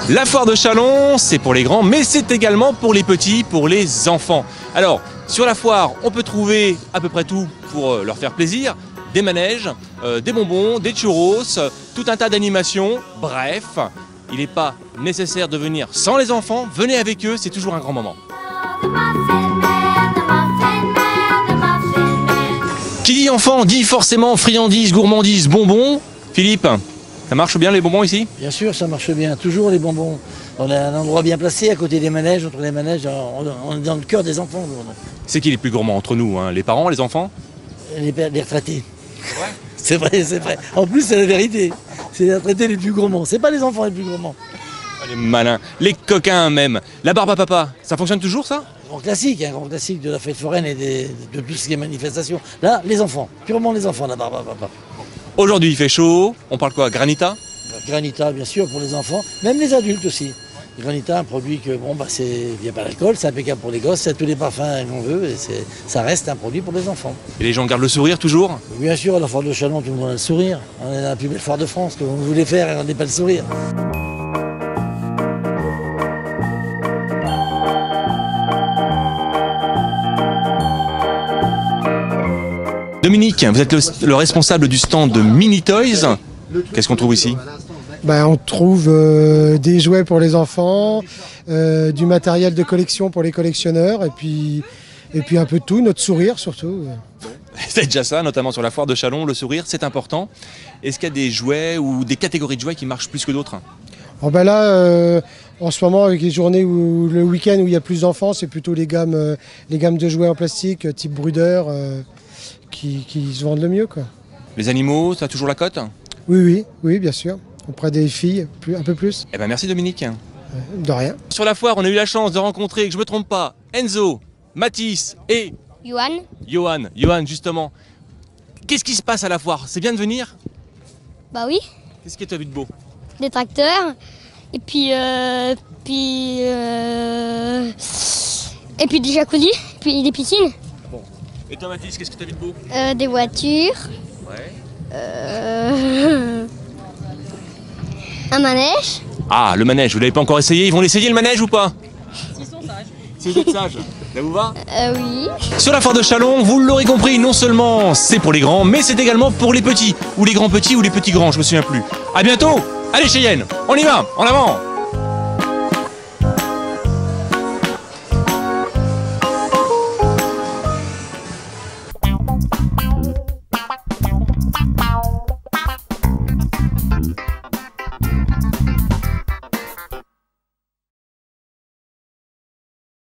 La foire de Châlons, c'est pour les grands, mais c'est également pour les petits, pour les enfants. Alors, sur la foire, on peut trouver à peu près tout pour leur faire plaisir. Des manèges, des bonbons, des churros, tout un tas d'animations. Bref, il n'est pas nécessaire de venir sans les enfants. Venez avec eux, c'est toujours un grand moment. Qui dit enfant dit forcément friandises, gourmandises, bonbons. Philippe, ça marche bien les bonbons ici? Bien sûr, ça marche bien. Toujours les bonbons. On a un endroit bien placé à côté des manèges. Entre les manèges, on est dans le cœur des enfants. C'est qui les plus gourmands entre nous, hein? Les parents, les enfants? Les retraités. Ouais. C'est vrai, c'est vrai. En plus, c'est la vérité. C'est les retraités les plus gourmands. C'est pas les enfants les plus gourmands. Les malins, les coquins même. La barbe à papa, ça fonctionne toujours ça? Un grand classique de la fête foraine et de tout ce qui est manifestation. Là, les enfants, purement les enfants, la barbe à papa. Aujourd'hui il fait chaud, on parle quoi? Granita? Granita, bien sûr, pour les enfants, même les adultes aussi. Granita, un produit que, bon, bah, il n'y a pas d'alcool, c'est impeccable pour les gosses, c'est tous les parfums qu'on veut, et ça reste un produit pour les enfants. Et les gens gardent le sourire toujours? Bien sûr, à la foire de Châlons, tout le monde a le sourire. On est la plus belle foire de France, que vous voulez faire et on n'est pas le sourire. Dominique, vous êtes le responsable du stand de Mini Toys. Qu'est-ce qu'on trouve ici? On trouve des jouets pour les enfants, du matériel de collection pour les collectionneurs et puis un peu de tout, notre sourire surtout. C'est déjà ça, notamment sur la foire de Châlons, le sourire c'est important. Est-ce qu'il y a des jouets ou des catégories de jouets qui marchent plus que d'autres? Là, en ce moment, avec les journées ou le week-end où il y a plus d'enfants, c'est plutôt les gammes de jouets en plastique, type Bruder, qui se vendent le mieux, quoi. Les animaux, ça a toujours la cote? Oui, bien sûr. Auprès des filles, un peu plus. Eh ben merci Dominique. De rien. Sur la foire, on a eu la chance de rencontrer, que je ne me trompe pas, Enzo, Mathis et Johan. Johan, justement. Qu'est-ce qui se passe à la foire? C'est bien de venir? Bah oui. Qu'est-ce que tu as vu de beau? Des tracteurs, et puis des jacuzzis, puis des piscines. Bon. Et toi Mathis, qu'est-ce que tu as vu de beau? Des voitures. Ouais. Un manège. Ah, le manège, vous l'avez pas encore essayé? Ils vont l'essayer le manège ou pas? S'ils sont sages. S'ils sont sages. Ça vous va? Oui. Sur la foire de Châlons, vous l'aurez compris, non seulement c'est pour les grands, mais c'est également pour les petits. Ou les grands petits ou les petits grands, je me souviens plus. À bientôt. Allez Cheyenne, on y va, en avant.